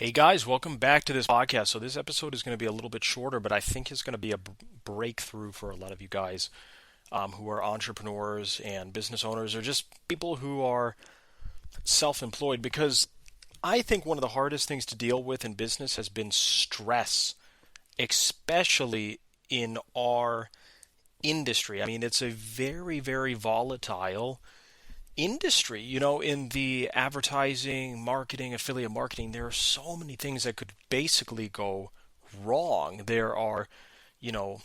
Hey guys, welcome back to this podcast. So this episode is going to be a little bit shorter, but I think it's going to be a breakthrough for a lot of you guys who are entrepreneurs and business owners, or just people who are self-employed. Because I think one of the hardest things to deal with in business has been stress, especially in our industry. I mean, it's a very, very volatile industry. In the advertising, marketing, affiliate marketing, there are so many things that could basically go wrong. There are, you know,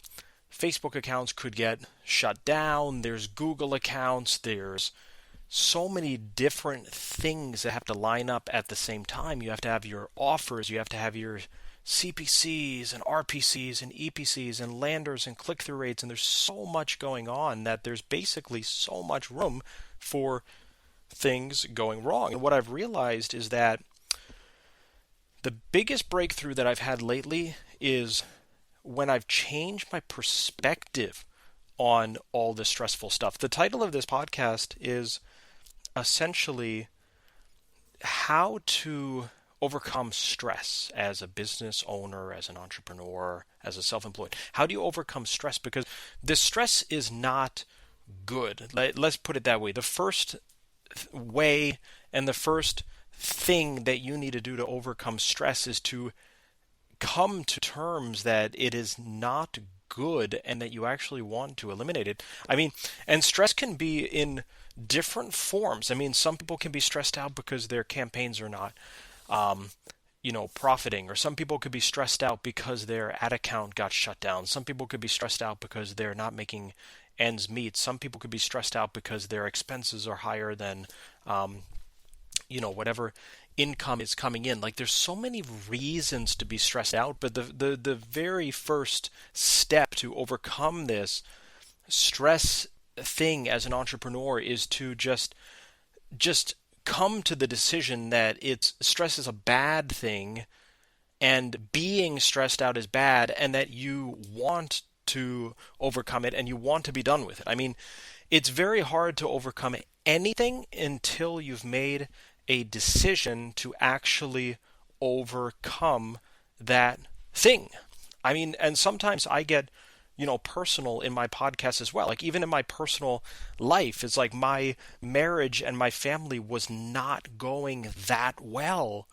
Facebook accounts could get shut down. There's Google accounts. There's so many different things that have to line up at the same time. You have to have your offers. You have to have your CPCs and RPCs and EPCs and landers and click-through rates, and there's so much going on that there's basically so much room for things going wrong. And what I've realized is that the biggest breakthrough that I've had lately is when I've changed my perspective on all this stressful stuff. The title of this podcast is essentially how to overcome stress as a business owner, as an entrepreneur, as a self-employed. How do you overcome stress? Because this stress is not good. Let's put it that way. The first way and the first thing that you need to do to overcome stress is to come to terms that it is not good and that you actually want to eliminate it. I mean, and stress can be in different forms. I mean, some people can be stressed out because their campaigns are not profiting, or some people could be stressed out because their ad account got shut down. Some people could be stressed out because they're not making ends meet. Some people could be stressed out because their expenses are higher than, whatever income is coming in. Like, there's so many reasons to be stressed out, but the very first step to overcome this stress thing as an entrepreneur is to just come to the decision that stress is a bad thing and being stressed out is bad, and that you want to overcome it and you want to be done with it. I mean, it's very hard to overcome anything until you've made a decision to actually overcome that thing. I mean, and sometimes I get personal in my podcast as well. Like, even in my personal life, it's like my marriage and my family was not going that well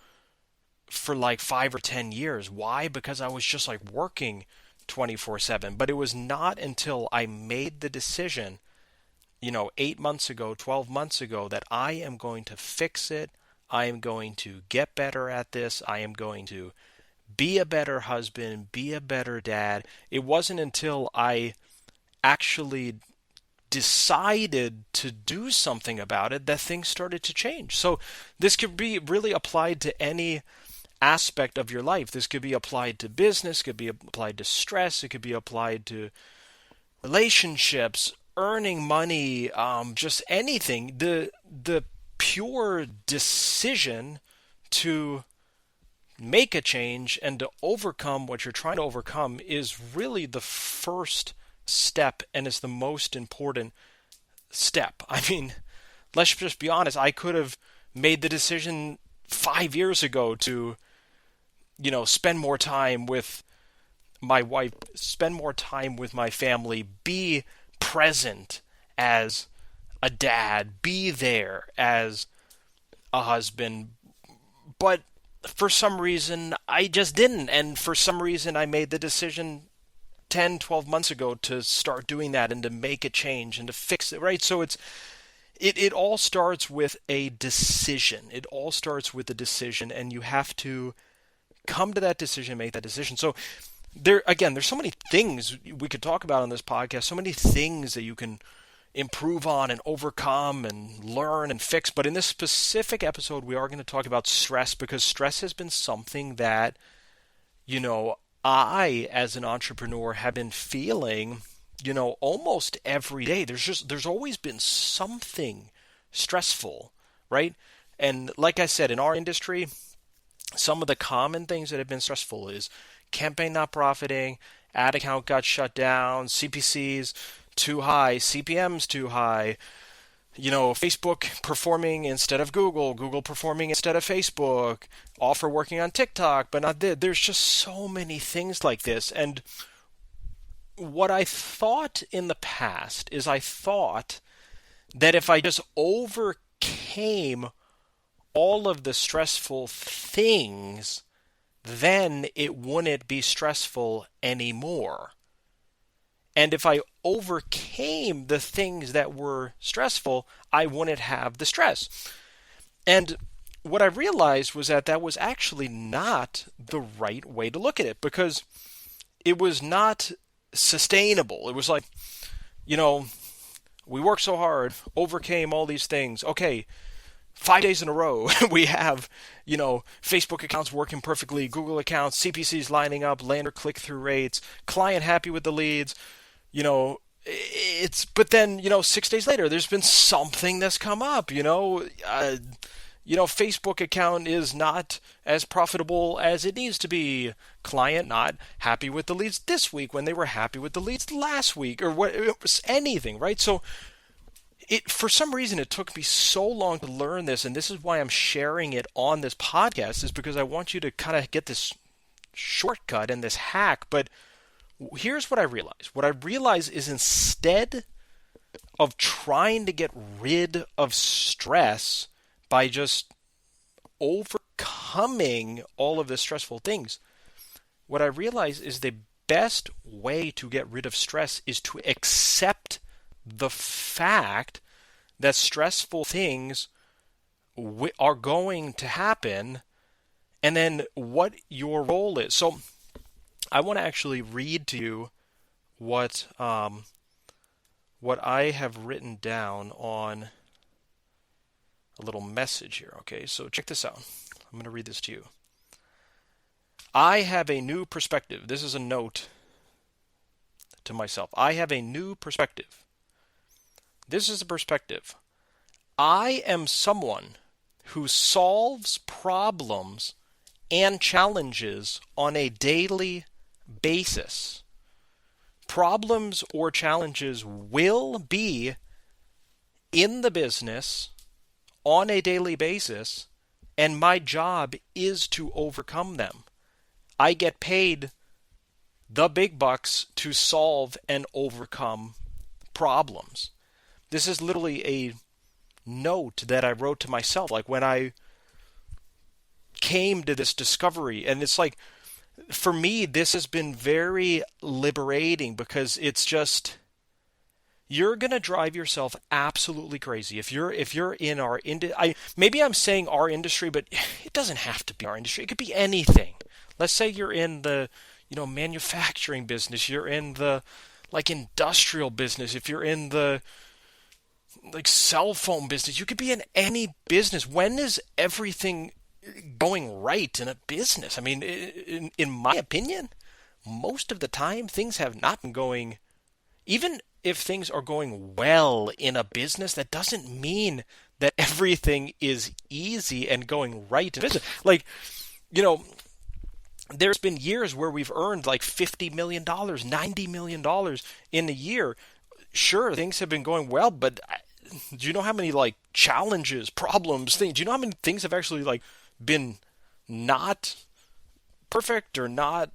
for like 5 or 10 years. Why? Because I was just like working 24/7. But it was not until I made the decision, 8 months ago, 12 months ago, that I am going to fix it. I am going to get better at this. I am going to be a better husband, be a better dad. It wasn't until I actually decided to do something about it that things started to change. So this could be really applied to any aspect of your life. This could be applied to business, could be applied to stress, it could be applied to relationships, earning money, just anything. The pure decision to make a change and to overcome what you're trying to overcome is really the first step, and it's the most important step. I mean, let's just be honest. I could have made the decision 5 years ago to, spend more time with my wife, spend more time with my family, be present as a dad, be there as a husband. But for some reason, I just didn't. And for some reason, I made the decision 10, 12 months ago to start doing that and to make a change and to fix it, right? So it all starts with a decision. It all starts with a decision, and you have to come to that decision, make that decision. So there's so many things we could talk about on this podcast, so many things that you can improve on and overcome and learn and fix. But in this specific episode, we are going to talk about stress, because stress has been something that, I, as an entrepreneur, have been feeling, almost every day. There's always been something stressful, right? And like I said, in our industry, some of the common things that have been stressful is campaign not profiting, ad account got shut down, CPCs too high, CPMs too high, Facebook performing instead of Google, Google performing instead of Facebook, offer working on TikTok, but not there. There's just so many things like this. And what I thought in the past is I thought that if I just overcame all of the stressful things, then it wouldn't be stressful anymore. And if I overcame the things that were stressful, I wouldn't have the stress. And what I realized was that that was actually not the right way to look at it, because it was not sustainable. It was like, you know, we worked so hard, overcame all these things. Okay, 5 days in a row, we have, Facebook accounts working perfectly, Google accounts, CPCs lining up, lander click-through rates, client happy with the leads. But then, 6 days later, there's been something that's come up. Facebook account is not as profitable as it needs to be. Client not happy with the leads this week when they were happy with the leads last week, or what, it was anything, right? So for some reason, it took me so long to learn this, and this is why I'm sharing it on this podcast, is because I want you to kind of get this shortcut and this hack. But here's what I realized. What I realized is, instead of trying to get rid of stress by just overcoming all of the stressful things, what I realized is the best way to get rid of stress is to accept the fact that stressful things are going to happen, and then what your role is. So I want to actually read to you what I have written down on a little message here. Okay, so check this out. I'm going to read this to you. I have a new perspective. This is a note to myself. I have a new perspective. This is a perspective. I am someone who solves problems and challenges on a daily basis. Problems or challenges will be in the business on a daily basis, and my job is to overcome them. I get paid the big bucks to solve and overcome problems. This is literally a note that I wrote to myself, like when I came to this discovery. And it's like, for me, this has been very liberating, because it's just, you're going to drive yourself absolutely crazy if you're in our maybe I'm saying our industry, but it doesn't have to be our industry. It could be anything. Let's say you're in the manufacturing business, you're in the industrial business, if you're in the cell phone business, you could be in any business. When is everything going right in a business? I mean, in my opinion, most of the time things have not been going. Even if things are going well in a business, that doesn't mean that everything is easy and going right in business. There's been years where we've earned $50 million, $90 million in a year. Sure, things have been going well, but do you know how many challenges, problems, things? Do you know how many things have actually been not perfect or not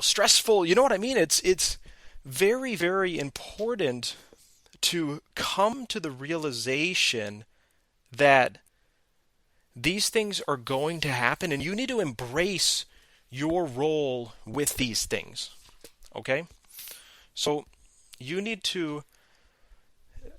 stressful? You know what I mean? It's very, very important to come to the realization that these things are going to happen, and you need to embrace your role with these things. Okay? So you need to,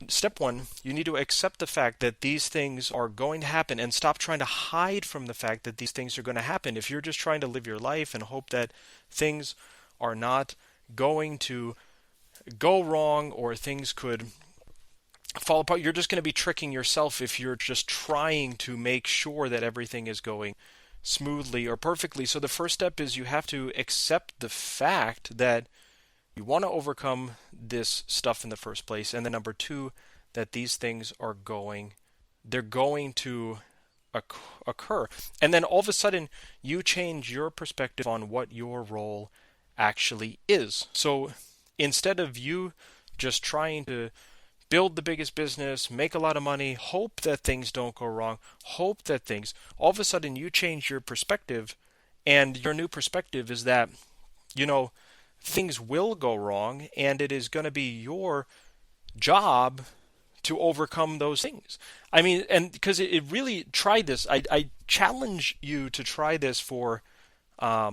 step one, you need to accept the fact that these things are going to happen, and stop trying to hide from the fact that these things are going to happen. If you're just trying to live your life and hope that things are not going to go wrong, or things could fall apart, you're just going to be tricking yourself if you're just trying to make sure that everything is going smoothly or perfectly. So the first step is you have to accept the fact that you want to overcome this stuff in the first place. And then number two, that these things are going to occur. And then all of a sudden, you change your perspective on what your role actually is. So instead of you just trying to build the biggest business, make a lot of money, hope that things don't go wrong, hope that things, all of a sudden you change your perspective, and your new perspective is that, you know, things will go wrong, and it is going to be your job to overcome those things. I mean, and because it really, try this. I challenge you to try this for at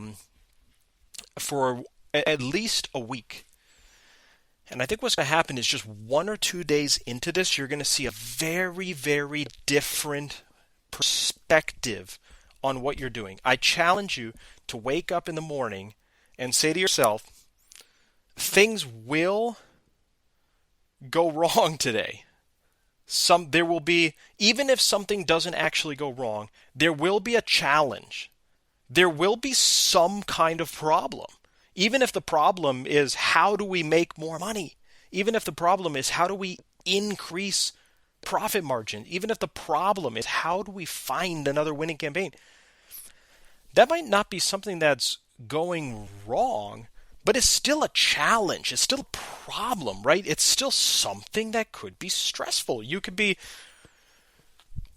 least a week. And I think what's going to happen is just 1 or 2 days into this, you're going to see a very, very different perspective on what you're doing. I challenge you to wake up in the morning and say to yourself, things will go wrong today. There will be, even if something doesn't actually go wrong, there will be a challenge. There will be some kind of problem. Even if the problem is, how do we make more money? Even if the problem is, how do we increase profit margin? Even if the problem is, how do we find another winning campaign? That might not be something that's going wrong, but it's still a challenge. It's still a problem, right? It's still something that could be stressful. You could be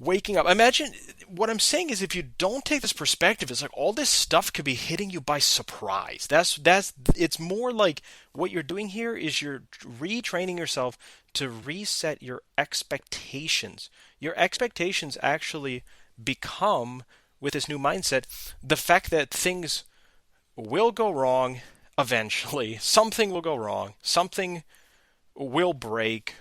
waking up. Imagine, what I'm saying is, if you don't take this perspective, it's like all this stuff could be hitting you by surprise. It's more like what you're doing here is you're retraining yourself to reset your expectations. Your expectations actually become, with this new mindset, the fact that things will go wrong eventually. Something will go wrong. Something will break,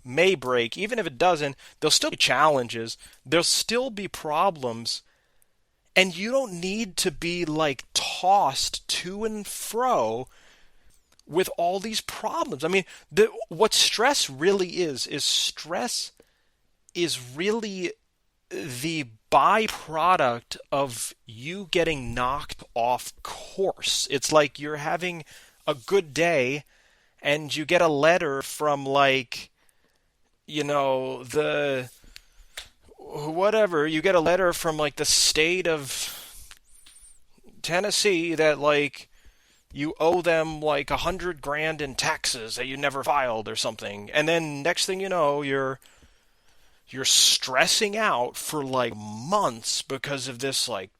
may break. Even if it doesn't, there'll still be challenges. There'll still be problems. And you don't need to be like tossed to and fro with all these problems. I mean, what stress really is stress is really the byproduct of you getting knocked off course. It's like you're having a good day and you get a letter from, like, you know, you get a letter from like the state of Tennessee that like you owe them like $100,000 in taxes that you never filed or something. And then next thing you know, you're stressing out for like months because of this like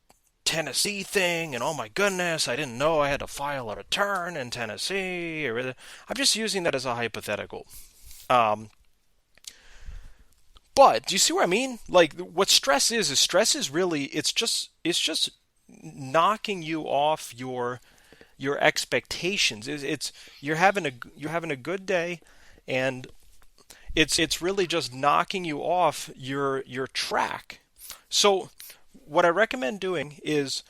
Tennessee thing, and oh my goodness, I didn't know I had to file a return in Tennessee. I'm just using that as a hypothetical. But do you see what I mean? Like, what stress is really, it's just knocking you off your expectations. You're having a good day, and it's really just knocking you off your track. So what I recommend doing is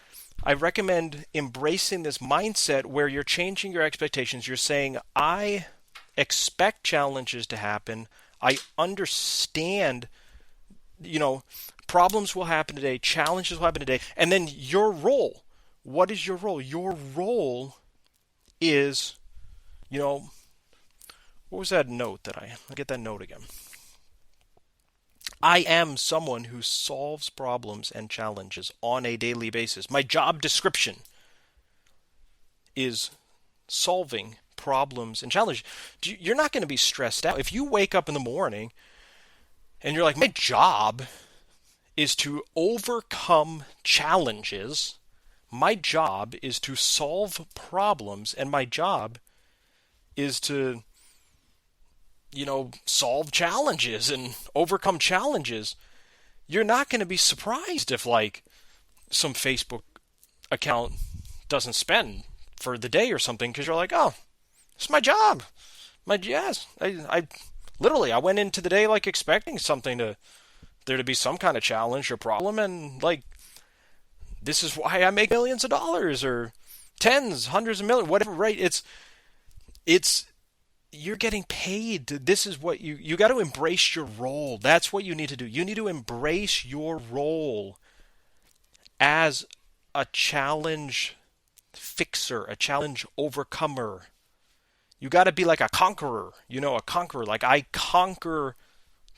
I recommend embracing this mindset where you're changing your expectations. You're saying, I expect challenges to happen. I understand, problems will happen today, challenges will happen today. And then your role. What is your role? Your role is, what was that note I'll get that note again. I am someone who solves problems and challenges on a daily basis. My job description is solving problems and challenges. You're not going to be stressed out. If you wake up in the morning and you're like, my job is to overcome challenges, my job is to solve problems, and my job is to solve challenges and overcome challenges, you're not going to be surprised if like some Facebook account doesn't spend for the day or something, because you're like, oh, it's my job. I literally, I went into the day like expecting there to be some kind of challenge or problem, and like, this is why I make millions of dollars, or tens, hundreds of millions, whatever, right? It's you're getting paid. This is what you got to embrace your role. That's what you need to do. You need to embrace your role as a challenge fixer, a challenge overcomer. You got to be like a conqueror, like I conquer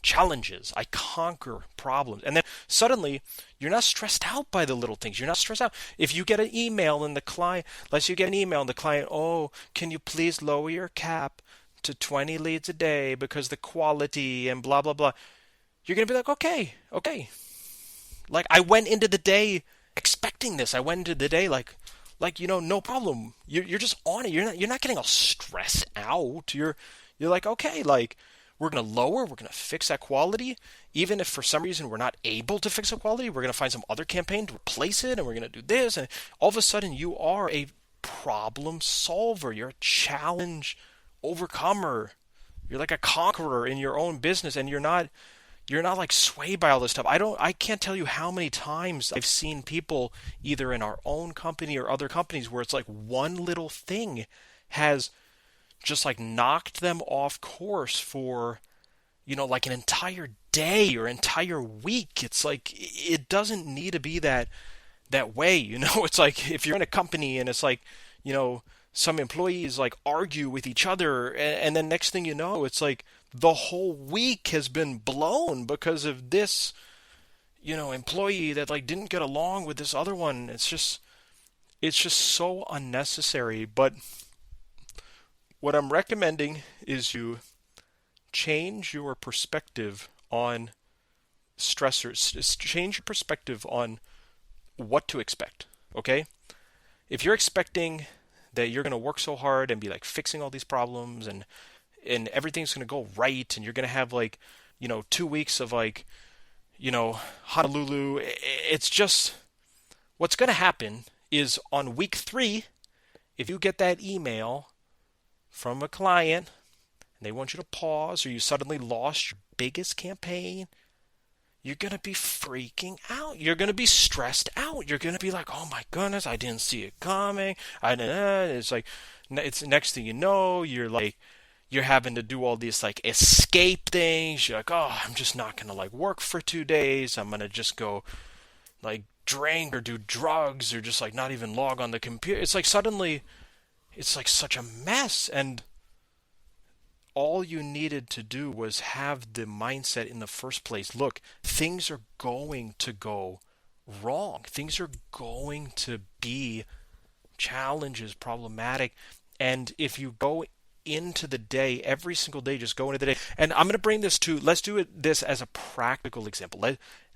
challenges, I conquer problems. And then suddenly you're not stressed out by the little things. You're not stressed out. If you get an email and the client, oh, can you please lower your cap to 20 leads a day because the quality and blah, blah, blah. You're going to be like, okay, okay. Like I went into the day expecting this. I went into the day like no problem. You're just on it. You're not getting all stressed out. You're like, okay, like we're gonna lower, we're gonna fix that quality. Even if for some reason we're not able to fix the quality, we're gonna find some other campaign to replace it, and we're gonna do this. And all of a sudden, you are a problem solver. You're a challenge overcomer. You're like a conqueror in your own business, and you're not like swayed by all this stuff. I can't tell you how many times I've seen people either in our own company or other companies where it's like one little thing has just like knocked them off course for, like an entire day or entire week. It's like it doesn't need to be that way. It's like if you're in a company and it's like, some employees like argue with each other, and then next thing you know, it's like the whole week has been blown because of this, employee that like didn't get along with this other one. It's just so unnecessary. But what I'm recommending is you change your perspective on stressors. Change your perspective on what to expect. Okay? If you're expecting that you're going to work so hard and be like fixing all these problems and everything's going to go right and you're going to have like, 2 weeks of like, Honolulu, it's just what's going to happen is on week 3, if you get that email from a client and they want you to pause or you suddenly lost your biggest campaign, you're going to be freaking out. You're going to be stressed out. You're going to be like, oh my goodness, I didn't see it coming. It's like, it's next thing you know, you're having to do all these like escape things. You're like, oh, I'm just not going to like work for 2 days. I'm going to just go like drink or do drugs or just like not even log on the computer. It's like suddenly it's like such a mess. And all you needed to do was have the mindset in the first place. Look, things are going to go wrong. Things are going to be challenges, problematic. And if you go into the day, every single day, just go into the day. And I'm going to bring this to, let's do this as a practical example.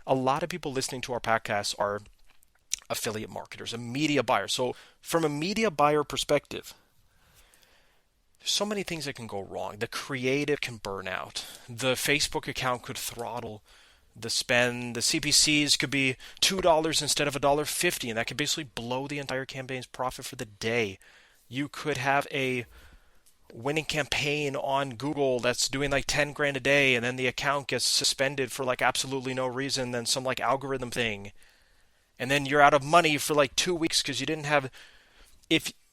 A lot of people listening to our podcast are affiliate marketers, a media buyer. So from a media buyer perspective, there's so many things that can go wrong. The creative can burn out. The Facebook account could throttle the spend. The CPCs could be $2 instead of $1.50, and that could basically blow the entire campaign's profit for the day. You could have a winning campaign on Google that's doing like 10 grand a day, and then the account gets suspended for like absolutely no reason, then some like algorithm thing. And then you're out of money for like 2 weeks because you didn't have...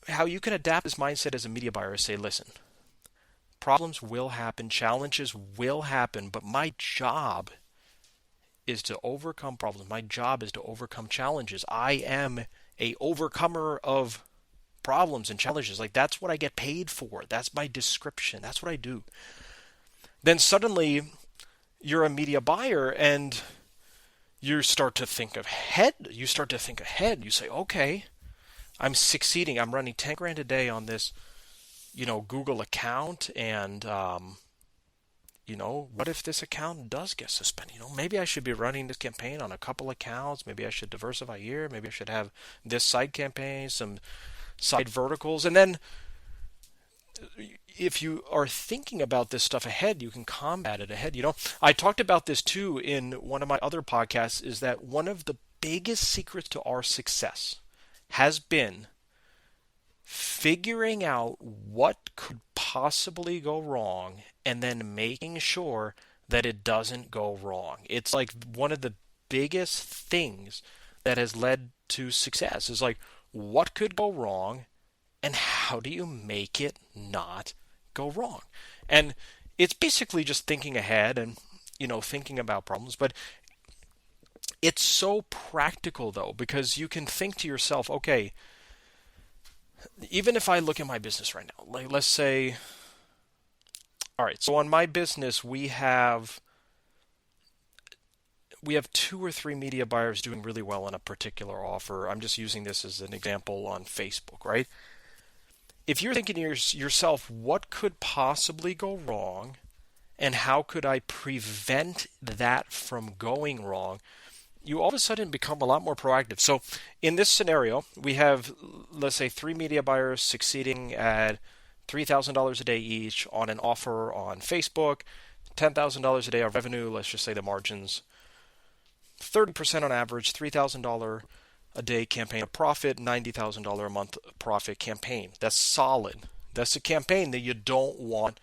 How you can adapt this mindset as a media buyer is say, listen, problems will happen, challenges will happen, but my job is to overcome problems. My job is to overcome challenges. I am a overcomer of problems and challenges. Like that's what I get paid for. That's my description. That's what I do. Then suddenly you're a media buyer and you start to think ahead. You say, okay, I'm succeeding. I'm running 10 grand a day on this, Google account. And, what if this account does get suspended? Maybe I should be running this campaign on a couple accounts. Maybe I should diversify here. Maybe I should have this side campaign, some side verticals. And then if you are thinking about this stuff ahead, you can combat it ahead. I talked about this too in one of my other podcasts, is that one of the biggest secrets to our success has been figuring out what could possibly go wrong and then making sure that it doesn't go wrong. It's like one of the biggest things that has led to success is like, what could go wrong and how do you make it not go wrong? And it's basically just thinking ahead and, thinking about problems. But it's so practical, though, because you can think to yourself, okay, even if I look at my business right now, like let's say, all right, so on my business, we have 2 or 3 media buyers doing really well on a particular offer. I'm just using this as an example on Facebook, right? if you're thinking to yourself, what could possibly go wrong and how could I prevent that from going wrong, you all of a sudden become a lot more proactive. So in this scenario, we have, let's say, 3 media buyers succeeding at $3,000 a day each on an offer on Facebook, $10,000 a day of revenue. Let's just say the margins 30% on average, $3,000 a day campaign profit, $90,000 a month profit campaign. That's solid. That's a campaign that you don't want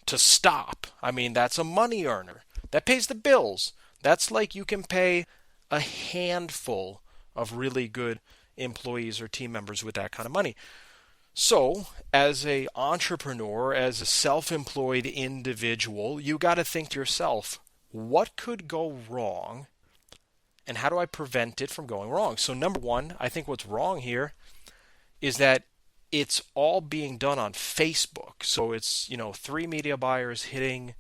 to stop. I mean, that's a money earner. That pays the bills. That's like you can pay a handful of really good employees or team members with that kind of money. So, as an entrepreneur, as a self-employed individual, you got to think to yourself, what could go wrong and how do I prevent it from going wrong? So number one, I think what's wrong here is that it's all being done on Facebook. So it's, 3 media buyers hitting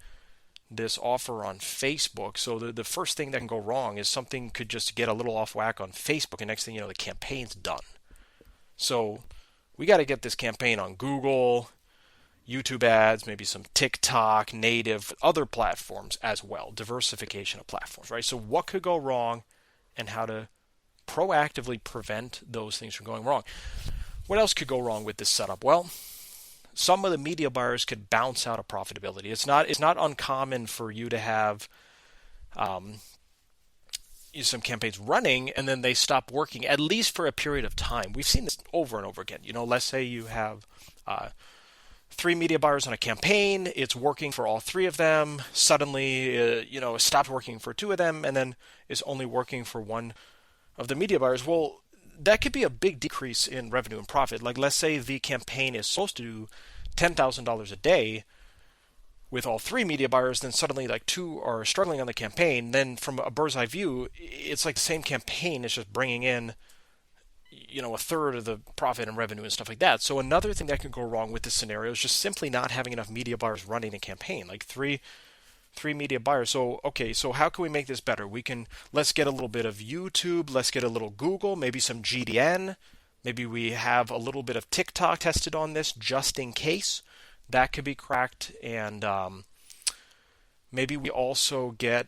this offer on Facebook. So the first thing that can go wrong is something could just get a little off whack on Facebook, and next thing you know, the campaign's done. So we got to get this campaign on Google, YouTube ads, maybe some TikTok, native, other platforms as well. Diversification of platforms, right? So what could go wrong and how to proactively prevent those things from going wrong. What else could go wrong with this setup? Well, some of the media buyers could bounce out of profitability. It's not uncommon for you to have some campaigns running and then they stop working, at least for a period of time. We've seen this over and over again. Let's say you have 3 media buyers on a campaign. It's working for all 3 of them. Suddenly, it stopped working for 2 of them, and then it's only working for 1 of the media buyers. Well, that could be a big decrease in revenue and profit. Like, let's say the campaign is supposed to do $10,000 a day with all 3 media buyers, then suddenly like 2 are struggling on the campaign. Then from a bird's eye view, it's like the same campaign is just bringing in a third of the profit and revenue and stuff like that. So another thing that can go wrong with this scenario is just simply not having enough media buyers running a campaign, like three media buyers. So how can we make this better? Let's get a little bit of YouTube, let's get a little Google, maybe some GDN, maybe we have a little bit of TikTok tested on this just in case. That could be cracked, and maybe we also get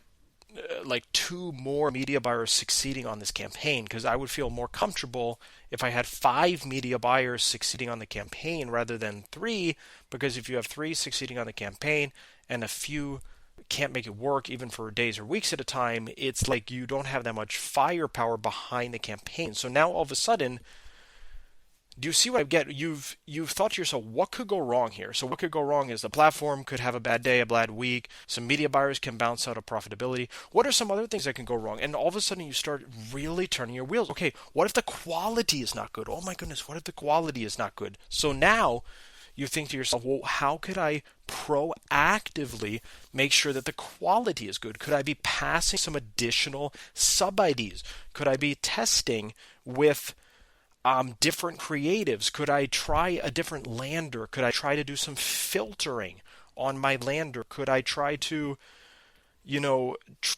like 2 more media buyers succeeding on this campaign, because I would feel more comfortable if I had 5 media buyers succeeding on the campaign rather than 3, because if you have 3 succeeding on the campaign and a few can't make it work even for days or weeks at a time, it's like you don't have that much firepower behind the campaign. So now all of a sudden, do you see what I get? You've thought to yourself, what could go wrong here? So what could go wrong is the platform could have a bad day, a bad week. Some media buyers can bounce out of profitability. What are some other things that can go wrong? And all of a sudden you start really turning your wheels. Okay, what if the quality is not good? Oh my goodness, what if the quality is not good? So now you think to yourself, well, how could I proactively make sure that the quality is good? Could I be passing some additional sub-IDs? Could I be testing with different creatives? Could I try a different lander? Could I try to do some filtering on my lander? Could I try to,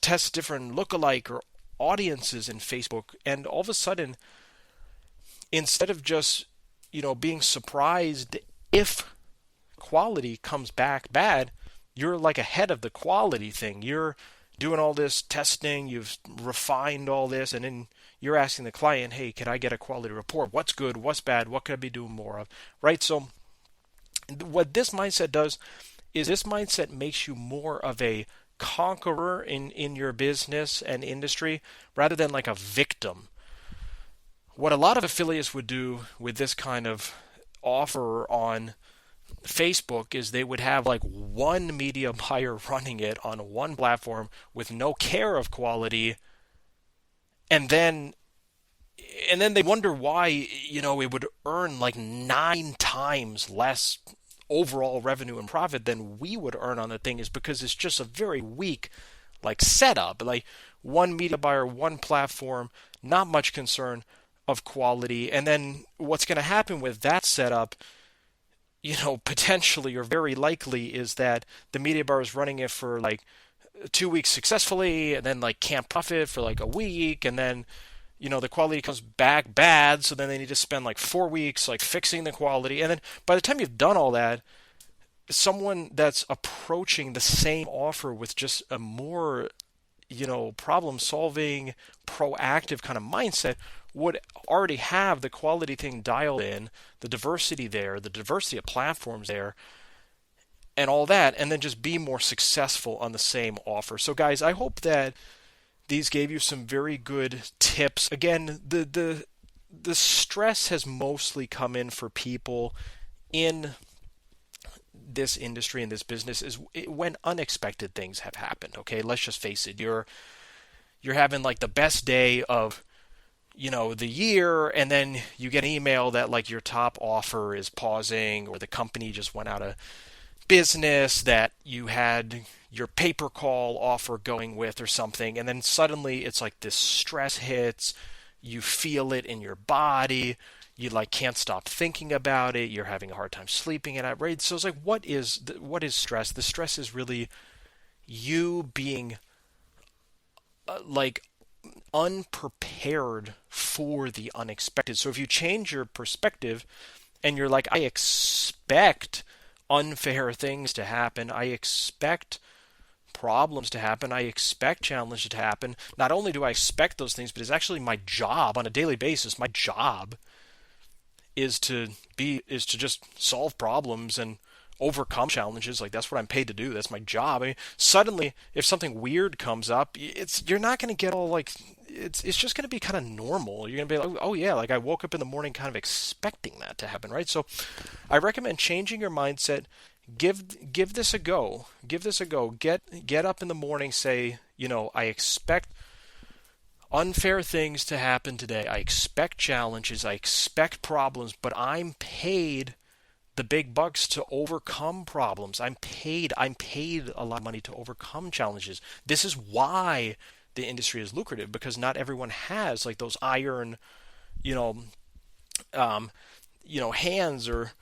test different lookalike or audiences in Facebook? And all of a sudden, instead of just, being surprised if quality comes back bad, you're like ahead of the quality thing. You're doing all this testing, you've refined all this, and then you're asking the client, hey, can I get a quality report? What's good? What's bad? What could I be doing more of? Right? So what this mindset does is this mindset makes you more of a conqueror in your business and industry rather than like a victim. What a lot of affiliates would do with this kind of offer on Facebook is they would have like 1 media buyer running it on 1 platform with no care of quality, and then they wonder why it would earn like 9 times less overall revenue and profit than we would earn on the thing, is because it's just a very weak like setup, like 1 media buyer, 1 platform, not much concern of quality. And then what's going to happen with that setup, potentially or very likely, is that the media buyer is running it for like 2 weeks successfully and then like can't profit for like a week, and then the quality comes back bad, so then they need to spend like 4 weeks like fixing the quality, and then by the time you've done all that, someone that's approaching the same offer with just a more problem solving, proactive kind of mindset would already have the quality thing dialed in, the diversity there, the diversity of platforms there, and all that, and then just be more successful on the same offer. So guys, I hope that these gave you some very good tips. Again, the stress has mostly come in for people in this industry and this business is when unexpected things have happened. Okay, let's just face it. You're having like the best day of the year, and then you get an email that like your top offer is pausing, or the company just went out of business that you had your paper call offer going with or something, and then suddenly it's like this stress hits, you feel it in your body, you like can't stop thinking about it, you're having a hard time sleeping at night, right? So it's like, what is stress? The stress is really you being like unprepared for the unexpected. So if you change your perspective and you're like, I expect unfair things to happen, I expect problems to happen, I expect challenges to happen. Not only do I expect those things, but it's actually my job on a daily basis. My job is to just solve problems and overcome challenges. Like, that's what I'm paid to do. That's my job. I mean, suddenly, if something weird comes up, you're not going to get all like, it's just going to be kind of normal. You're going to be like, oh yeah, like I woke up in the morning kind of expecting that to happen, right? So I recommend changing your mindset. Give this a go. Give this a go. Get up in the morning, say, I expect unfair things to happen today. I expect challenges. I expect problems, but I'm paid the big bucks to overcome problems. I'm paid a lot of money to overcome challenges. This is why the industry is lucrative, because not everyone has like those iron, hands or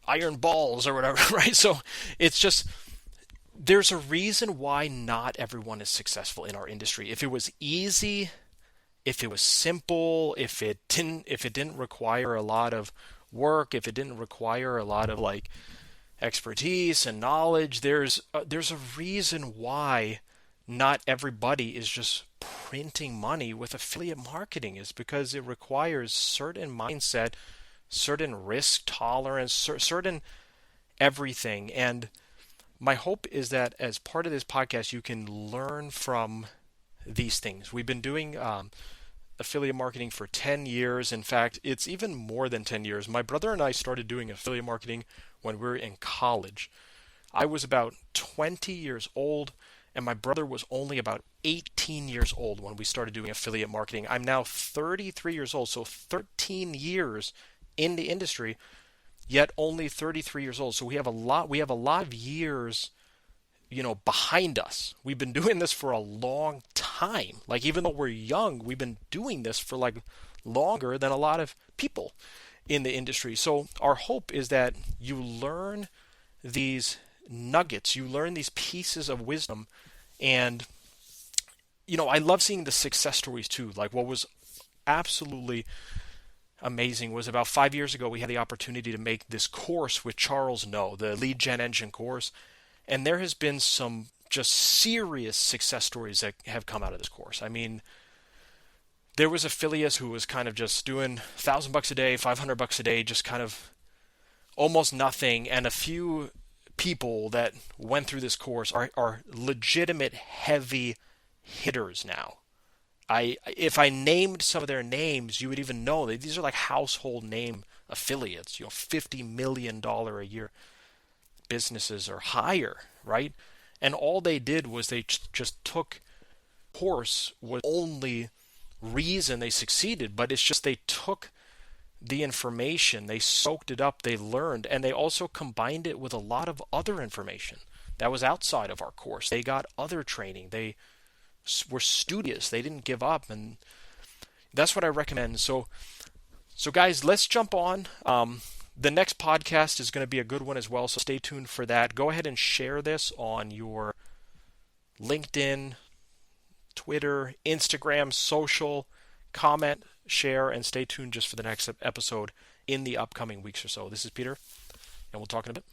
iron balls or whatever, right? So it's just, there's a reason why not everyone is successful in our industry. If it was easy, if it was simple, if it didn't require a lot of work, if it didn't require a lot of like expertise and knowledge, there's a reason why not everybody is just printing money with affiliate marketing. Is because it requires certain mindset, certain risk tolerance, certain everything. And my hope is that as part of this podcast, you can learn from these things. We've been doing affiliate marketing for 10 years. In fact, it's even more than 10 years. My brother and I started doing affiliate marketing when we were in college. I was about 20 years old, and my brother was only about 18 years old when we started doing affiliate marketing. I'm now 33 years old, so 13 years in the industry, yet only 33 years old. So we have a lot of years, behind us. We've been doing this for a long time. Like, even though we're young, we've been doing this for like longer than a lot of people in the industry. So our hope is that you learn these nuggets, you learn these pieces of wisdom. And I love seeing the success stories too. Like, what was absolutely amazing was about 5 years ago, we had the opportunity to make this course with Charles No, the lead gen engine course. And there has been some just serious success stories that have come out of this course. I mean, there was affiliates who was kind of just doing $1,000 a day, $500 a day, just kind of almost nothing. And a few people that went through this course are legitimate heavy hitters now. If I named some of their names, you would even know that these are like household name affiliates, $50 million a year businesses or higher, right? And all they did was they just took course was only reason they succeeded, but it's just they took the information, they soaked it up, they learned, and they also combined it with a lot of other information that was outside of our course. They got other training. They were studious. They didn't give up, and that's what I recommend. So guys, let's jump on. The next podcast is going to be a good one as well, so stay tuned for that. Go ahead and share this on your LinkedIn, Twitter, Instagram, social. comment, share, and stay tuned just for the next episode in the upcoming weeks or so. This is Peter, and we'll talk in a bit.